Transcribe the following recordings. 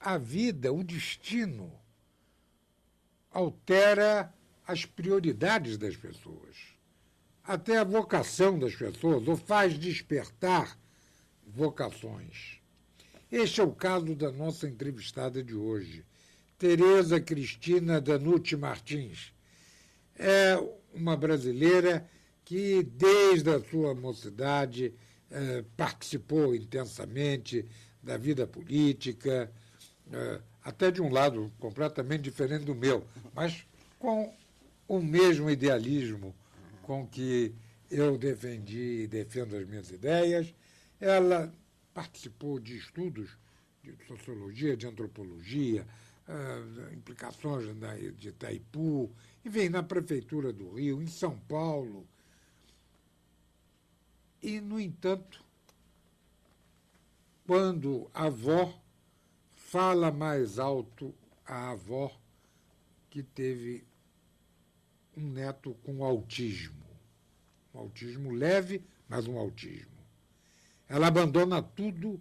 a vida, o destino, altera as prioridades das pessoas, até a vocação das pessoas, ou faz despertar vocações. Este é o caso da nossa entrevistada de hoje, Tereza Cristina Danucci Martins. É uma brasileira que, desde a sua mocidade, participou intensamente da vida política, até de um lado completamente diferente do meu, mas com o mesmo idealismo com que eu defendi e defendo as minhas ideias. Ela participou de estudos de sociologia, de antropologia, implicações de Itaipu, enfim, na Prefeitura do Rio, em São Paulo. E, no entanto, quando a avó fala mais alto, a avó que teve um neto com autismo. Um autismo leve, mas um autismo. Ela abandona tudo,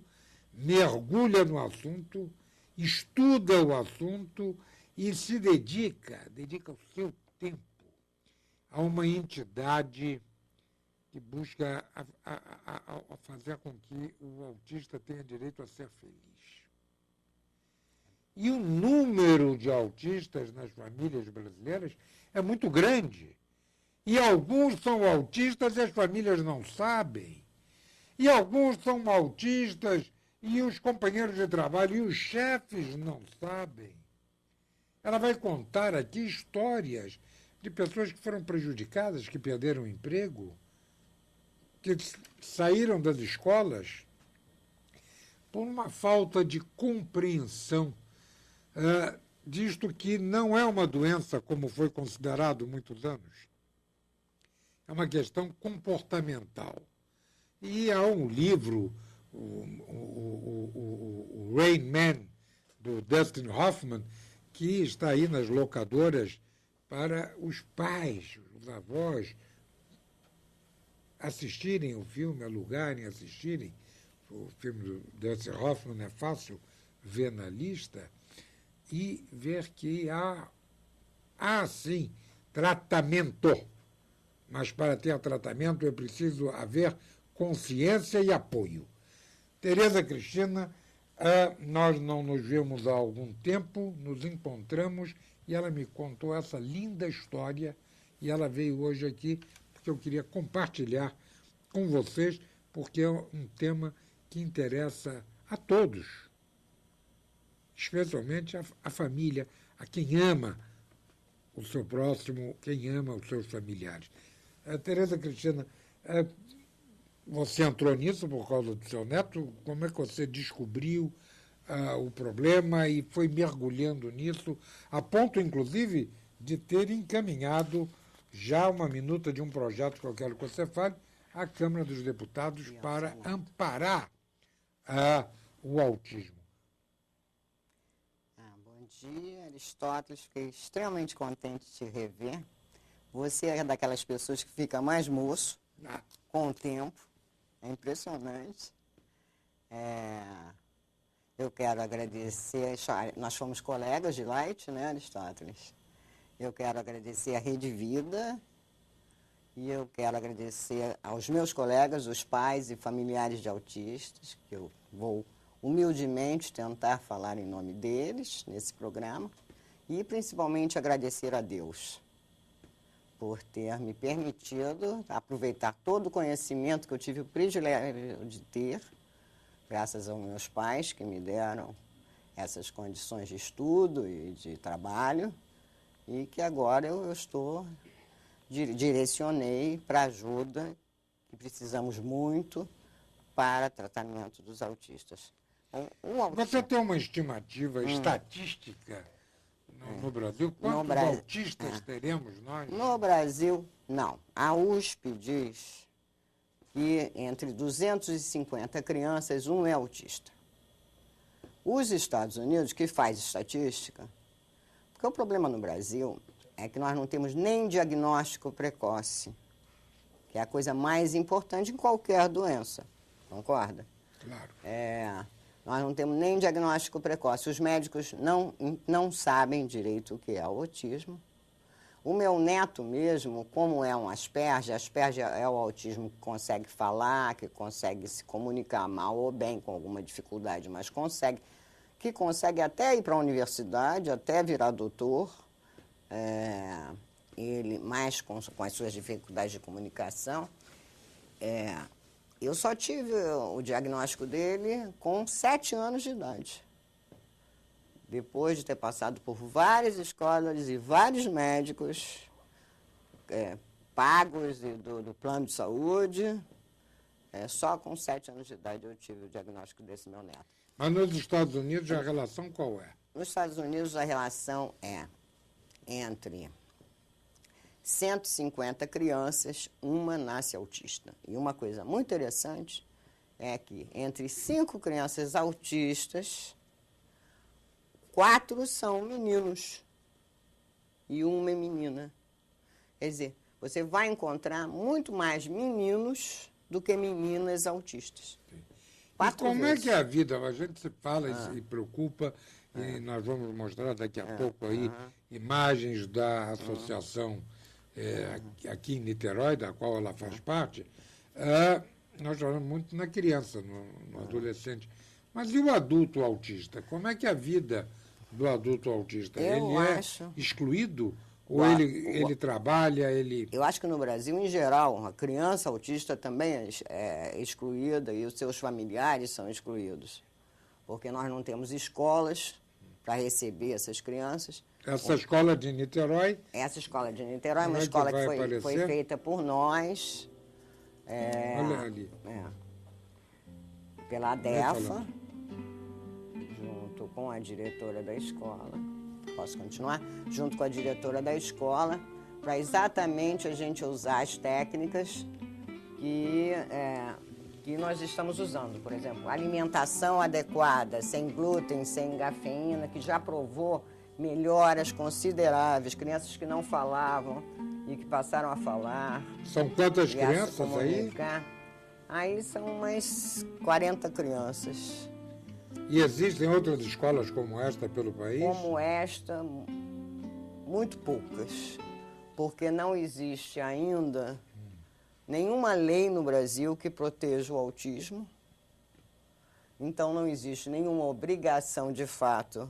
mergulha no assunto, estuda o assunto e se dedica o seu tempo a uma entidade que busca a fazer com que o autista tenha direito a ser feliz. E o número de autistas nas famílias brasileiras é muito grande. E alguns são autistas e as famílias não sabem. E alguns são autistas e os companheiros de trabalho e os chefes não sabem. Ela vai contar aqui histórias de pessoas que foram prejudicadas, que perderam o emprego, que saíram das escolas por uma falta de compreensão disto que não é uma doença como foi considerado muitos anos. É uma questão comportamental. E há um livro, o Rain Man, do Dustin Hoffman, que está aí nas locadoras para os pais, os avós, assistirem o filme, alugarem, assistirem. O filme do Dustin Hoffman é fácil ver na lista e ver que há sim, tratamento. Mas para ter tratamento é preciso haver consciência e apoio. Tereza Cristina, nós não nos vemos há algum tempo, nos encontramos e ela me contou essa linda história e ela veio hoje aqui porque eu queria compartilhar com vocês, porque é um tema que interessa a todos, especialmente a família, a quem ama o seu próximo, quem ama os seus familiares. Tereza Cristina, você entrou nisso por causa do seu neto? Como é que você descobriu o problema e foi mergulhando nisso, a ponto, inclusive, de ter encaminhado já uma minuta de um projeto que eu quero que você fale à Câmara dos Deputados para amparar o autismo? Bom dia, Aristóteles. Fiquei extremamente contente de te rever. Você é daquelas pessoas que fica mais moço com o tempo. É impressionante. Eu quero agradecer, nós fomos colegas de Light, né, Aristóteles? Eu quero agradecer a Rede Vida e eu quero agradecer aos meus colegas, os pais e familiares de autistas, que eu vou humildemente tentar falar em nome deles nesse programa, e principalmente agradecer a Deus por ter me permitido aproveitar todo o conhecimento que eu tive o privilégio de ter, graças aos meus pais que me deram essas condições de estudo e de trabalho, e que agora eu direcionei para ajuda, que precisamos muito para tratamento dos autistas. Você tem uma estimativa estatística no Brasil? Quantos autistas teremos nós? No Brasil, não. A USP diz que entre 250 crianças, um é autista. Os Estados Unidos, que faz estatística, porque o problema no Brasil é que nós não temos nem diagnóstico precoce, que é a coisa mais importante em qualquer doença, concorda? Claro. Nós não temos nem diagnóstico precoce. Os médicos não sabem direito o que é o autismo. O meu neto mesmo, como é um Asperger é o autismo que consegue falar, que consegue se comunicar mal ou bem, com alguma dificuldade, mas que consegue até ir para a universidade, até virar doutor, ele mais com as suas dificuldades de comunicação. Eu só tive o diagnóstico dele com 7 anos de idade. Depois de ter passado por várias escolas e vários médicos pagos do plano de saúde, só com 7 anos de idade eu tive o diagnóstico desse meu neto. Mas nos Estados Unidos a relação qual é? Nos Estados Unidos a relação é entre 150 crianças, uma nasce autista. E uma coisa muito interessante é que entre 5 crianças autistas, 4 são meninos e uma é menina. Quer dizer, você vai encontrar muito mais meninos do que meninas autistas. E como é que é a vida? A gente se fala e se preocupa, e nós vamos mostrar daqui a pouco aí imagens da associação aqui em Niterói, da qual ela faz parte. Nós falamos muito na criança, no adolescente. Mas e o adulto autista? Como é que é a vida do adulto autista? Ele é excluído? Ou ele trabalha, ele... Eu acho que no Brasil, em geral, a criança autista também é excluída e os seus familiares são excluídos. Porque nós não temos escolas para receber essas crianças. Essa escola de Niterói? Essa escola de Niterói é uma escola que foi feita por nós. Olha ali. Pela ADEFA, junto com a diretora da escola. Posso continuar? Junto com a diretora da escola, para exatamente a gente usar as técnicas que nós estamos usando. Por exemplo, alimentação adequada, sem glúten, sem cafeína, que já provou melhoras consideráveis. Crianças que não falavam e que passaram a falar. São quantas crianças aí? Aí são umas 40 crianças. E existem outras escolas como esta pelo país? Como esta, muito poucas, porque não existe ainda nenhuma lei no Brasil que proteja o autismo. Então não existe nenhuma obrigação de fato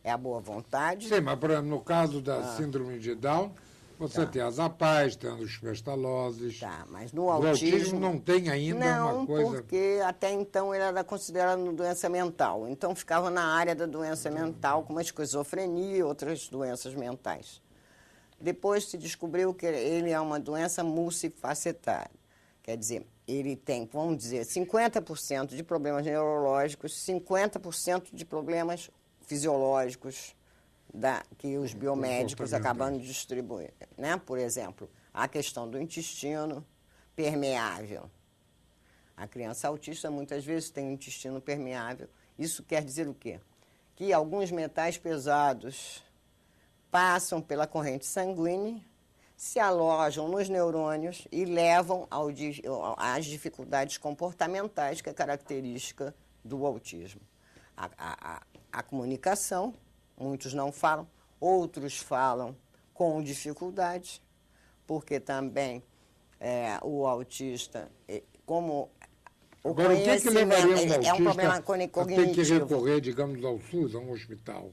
é a boa vontade. Sim, mas no caso da síndrome de Down, você tem as APAES, tem as pestaloses. Tá, mas no autismo não tem ainda uma coisa... Não, porque até então ele era considerado doença mental. Então ficava na área da doença mental, como a esquizofrenia e outras doenças mentais. Depois se descobriu que ele é uma doença multifacetada. Quer dizer, ele tem, vamos dizer, 50% de problemas neurológicos, 50% de problemas fisiológicos, que os biomédicos acabam de distribuir, né? Por exemplo, a questão do intestino permeável. A criança autista muitas vezes tem um intestino permeável. Isso quer dizer o quê? Que alguns metais pesados passam pela corrente sanguínea, se alojam nos neurônios e levam às dificuldades comportamentais, que é característica do autismo. A comunicação. Muitos não falam, outros falam com dificuldade, porque também o autista, como o conhecimento é um problema cognitivo. Tem que recorrer, digamos, ao SUS, a um hospital.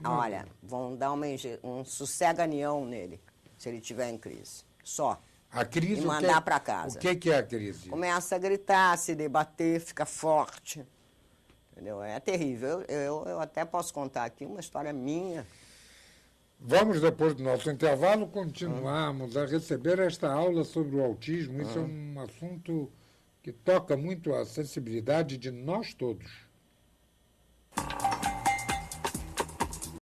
Olha, vão dar um sossega-nião nele, se ele estiver em crise. Só. A crise, e mandar para casa. O que é a crise? Começa a gritar, se debater, fica forte. Entendeu? É terrível. Eu até posso contar aqui uma história minha. Vamos, depois do nosso intervalo, continuarmos a receber esta aula sobre o autismo. Isso é um assunto que toca muito a sensibilidade de nós todos.